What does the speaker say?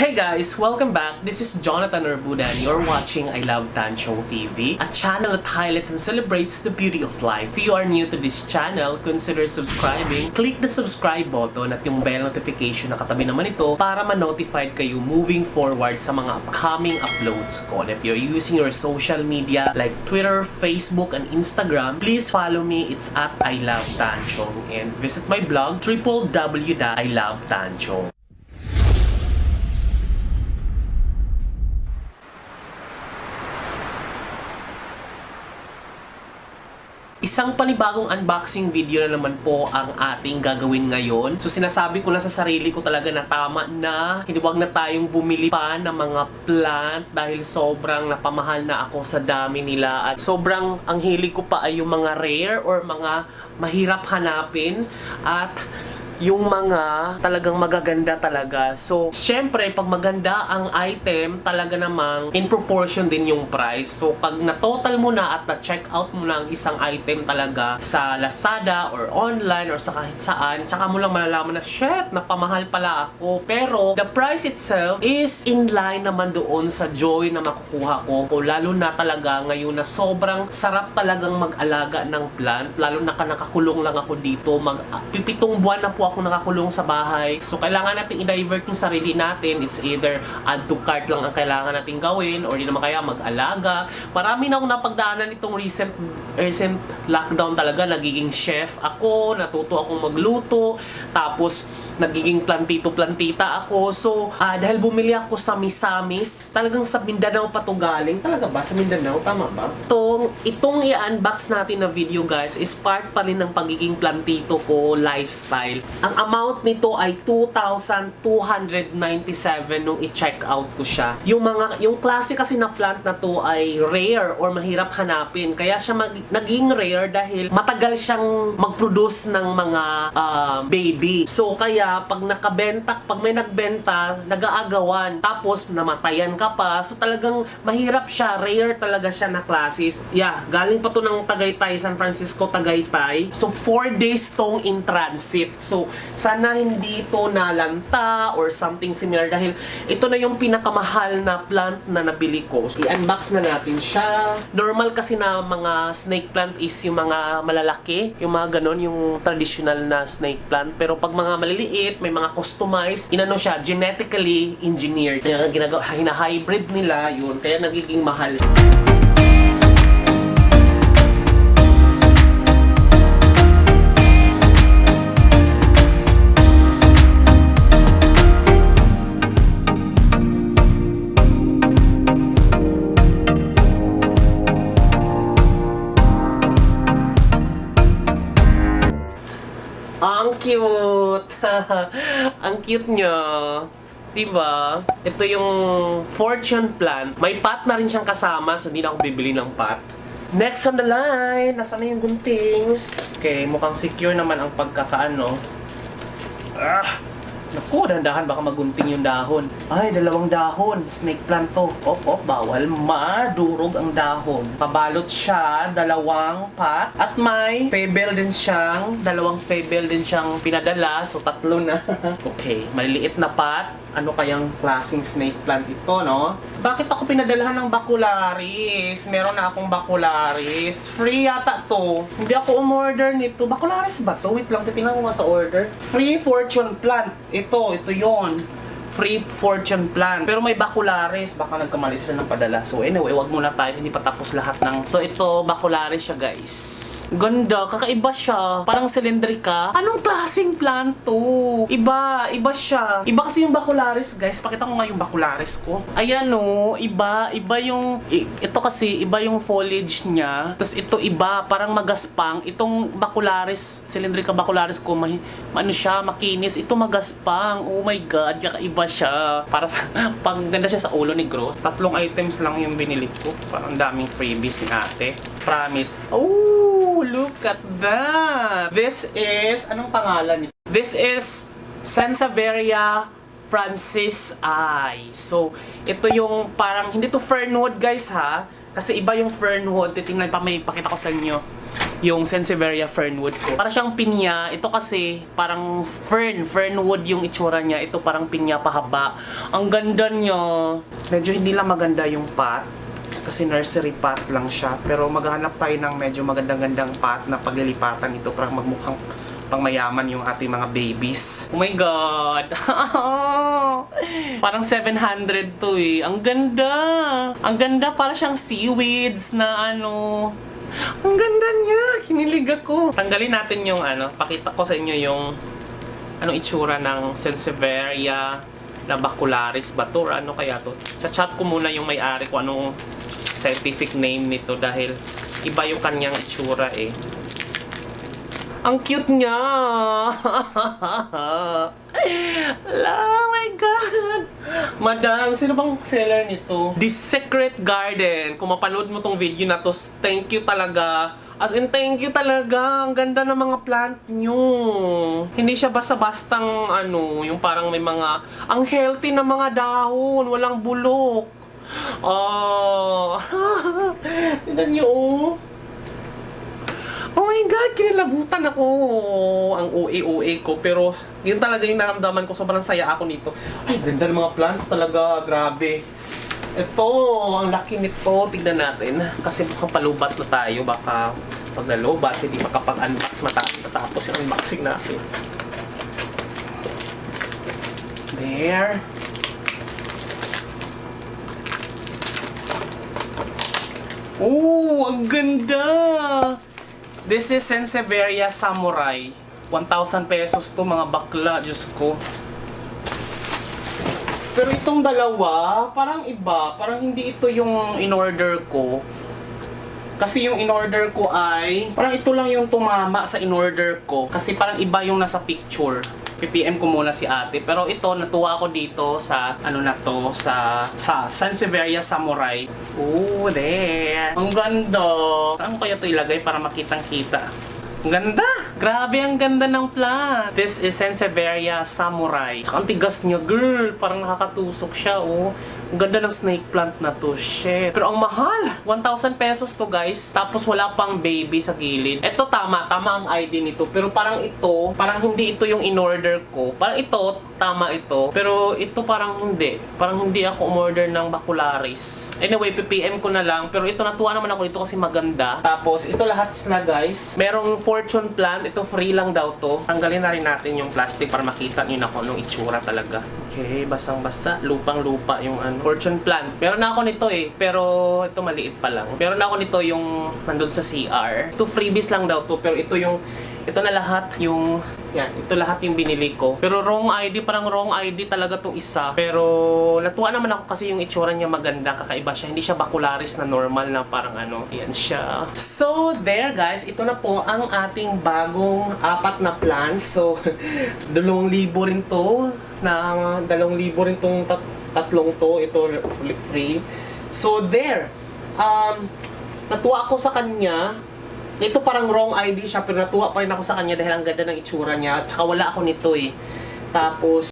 Hey guys! Welcome back! This is Jonathan Urbudan. You're watching I Love Tanchong TV, a channel that highlights and celebrates the beauty of life. If you are new to this channel, consider subscribing. Click the subscribe button at yung bell notification na katabi naman ito para ma-notified kayo moving forward sa mga upcoming uploads ko. And if you're using your social media like Twitter, Facebook, and Instagram, please follow me. It's at I Love Tanchong. And visit my blog, www.ilovetanchong. Isang panibagong unboxing video na naman po ang ating gagawin ngayon. So sinasabi ko na sa sarili ko talaga na tama na. Hindi wag na tayong bumili pa ng mga plant dahil sobrang napamahal na ako sa dami nila. At sobrang ang hilig ko pa ay yung mga rare or mga mahirap hanapin. At yung mga talagang magaganda talaga. So, syempre, pag maganda ang item, talaga namang in proportion din yung price. So, pag na-total mo na at na-check out mo na ang isang item talaga sa Lazada or online or sa kahit saan, tsaka mo lang malalaman na, shit, napamahal pala ako. Pero, the price itself is in line naman doon sa joy na makukuha ko. O, lalo na talaga ngayon na sobrang sarap talagang mag-alaga ng plant. Lalo na nakakulong lang ako dito. Pipitong buwan na po ako nakakulong sa bahay. So, kailangan natin i-divert yung sarili natin. It's either add to cart lang ang kailangan natin gawin or di naman kaya mag-alaga. Marami na akong napagdaanan itong recent lockdown talaga. Nagiging chef ako, natuto akong magluto, tapos nagiging plantito-plantita ako. So, dahil bumili ako sa Misamis, talagang sa Mindanao pa to galing. Talaga ba? Sa Mindanao? Tama ba? Itong i-unbox natin na video guys is part pa rin ng pagiging plantito ko lifestyle. Ang amount nito ay 2,297 nung i-check out ko siya. Yung klase kasi na plant na to ay rare or mahirap hanapin. Kaya siya naging rare dahil matagal siyang mag-produce ng mga baby. So, kaya pag may nagbenta, nag-aagawan, tapos namatayan ka pa. So talagang mahirap siya, rare talaga siya na klase. Yeah, galing pa to ng Tagaytay, San Francisco, Tagaytay. So 4 days tong in transit. So sana hindi to nalanta or something similar dahil ito na yung pinakamahal na plant na nabili ko. So, i-unbox na natin siya. Normal kasi na mga snake plant is yung mga malalaki, yung mga ganon, yung traditional na snake plant. Pero pag mga maliliit, may mga customized, siya, genetically engineered. Kaya hina-hybrid nila yun, kaya nagiging mahal. Ang cute! Ang cute niya. Diba? Ito yung fortune plant. May pot na rin siyang kasama, so hindi na ako bibili ng pot. Next on the line, nasaan na yung gunting? Okay, mukhang secure naman ang pagkakaano. Naku, dahan-dahan baka magunting yung dahon. Ay, 2 dahon. Snake plant to. Bawal madurog ang dahon. Pabalot siya, 2 pot. At may pebble din siyang, 2 pebble din siyang pinadala. So, 3 na. Okay, maliliit na pot. Ano kayang klaseng snake plant ito, no? Bakit ako pinadalahan ng Bacularis? Meron na akong Bacularis. Free yata to. Hindi ako umorder nito. Bacularis ba to? Wait lang, titingnan ko nga sa order. Free fortune plant. Ito yon. Free fortune plant. Pero may Bacularis. Baka nagkamali sila ng padala. So anyway, wag muna tayo. Hindi pa tapos lahat ng... So ito, Bacularis siya guys. Ganda, kakaiba siya. Parang cylindrica. Anong klaseng plant to? Iba siya. Iba kasi yung Bacularis, guys. Pakita ko nga yung Bacularis ko. Ayan o, iba yung... Ito kasi, iba yung foliage niya. Tapos ito iba, parang magaspang. Itong Bacularis, cylindrica Bacularis ko, ano siya, makinis. Ito magaspang. Oh my God, kakaiba siya. Para sa... Ganda siya sa ulo ni Groth. 3 items lang yung binili ko. Parang daming freebies ni ate. Promise. Oh, look at that! This is, anong pangalan nito? This is Sansevieria francisii. So, ito yung parang, hindi to fernwood guys ha. Kasi iba yung fernwood. Titingnan pa, may pakita ko sa inyo. yung Sansevieria Fernwood ko. Para siyang pinya. Ito kasi parang fernwood yung itsura niya. Ito parang pinya pahaba. Ang ganda niya. Medyo hindi lang maganda yung pot. Kasi nursery pot lang siya. Pero maghanap tayo ng medyo magandang-gandang pot na paglilipatan ito para magmukhang pang mayaman yung ating mga babies. Oh my God! Parang 700 to eh. Ang ganda! Ang ganda, para siyang seaweeds na ano. Ang ganda niya! Kinilig ako. Tanggalin natin yung ano. Pakita ko sa inyo yung anong itsura ng Sansevieria nabacularis ba to? Or ano kaya to? Chat ko muna yung may-ari ko anong scientific name nito dahil iba yung kanyang itsura eh. Ang cute niya! Oh my God! Madam, sino bang seller nito? The Secret Garden. Kung mapanood mo tong video na to, thank you talaga. As in, thank you talaga. Ang ganda ng mga plant nyo. Hindi siya basta-bastang ano, yung parang may mga, ang healthy na mga dahon. Walang bulok. Oh. Tignan nyo oh. Oh my God, kinilabutan ako. Ang OA ko. Pero, yun talaga yung naramdaman ko. Sobrang saya ako nito. Ay, ganda ng mga plants talaga. Grabe. Ito, ang laki nito. Tignan natin. Kasi mukhang palubat na tayo. Baka pag nalubat, hindi makapag-unbox matapos yung unboxing natin. There. Oh, ang ganda! This is Sansevieria Samurai. 1,000 pesos to mga bakla, Diyos ko. Pero itong dalawa, parang iba. Parang hindi ito yung in-order ko. Kasi yung in-order ko ay, parang ito lang yung tumama sa in-order ko. Kasi parang iba yung nasa picture. PPM ko muna si ate. Pero ito, natuwa ako dito sa, ano na to, sa Sansevieria Samurai. Oh, there. Ang ganda. Saan ko kaya ito ilagay para makitang-kita? Ang ganda! Grabe, ang ganda ng plant. This is Sansevieria Samurai. Tsaka ang tigas niya, girl. Parang nakakatusok siya, oh. Ang ganda ng snake plant na to, shit. Pero ang mahal! 1,000 pesos to, guys. Tapos wala pang baby sa gilid. Ito, tama ang ID nito. Pero parang ito, parang hindi ito yung in-order ko. Parang ito, tama ito. Pero ito parang hindi. Parang hindi ako umorder ng bacularis. Anyway, PPM ko na lang. Pero ito, natuwa naman ako dito kasi maganda. Tapos, ito lahat na, guys. Merong fortune plant. Ito, free lang daw to. Tanggalin na rin natin yung plastic para makita nyo na kung anong itsura talaga. Okay, basang-basa. Lupang-lupa yung ano. Fortune plant. Meron na ako nito eh. Pero ito maliit pa lang. Meron na ako nito yung nandun sa CR. Ito freebies lang daw to. Pero ito yung, ito na lahat yung, yan. Ito lahat yung binili ko. Pero wrong ID. Parang wrong ID talaga tong isa. Pero natuwa naman ako kasi yung itsura niya maganda. Kakaiba siya. Hindi siya bacularis na normal na parang ano. Yan siya. So, there guys. Ito na po ang ating bagong 4 na plants. So, 2,000 rin to. Na 2,000 rin tong tatlong to. Ito free. So, there. Natuwa ako sa kanya. Ito parang wrong ID siya, pero natuwa pa rin ako sa kanya dahil ang ganda ng itsura niya. At saka wala ako nito eh. Tapos,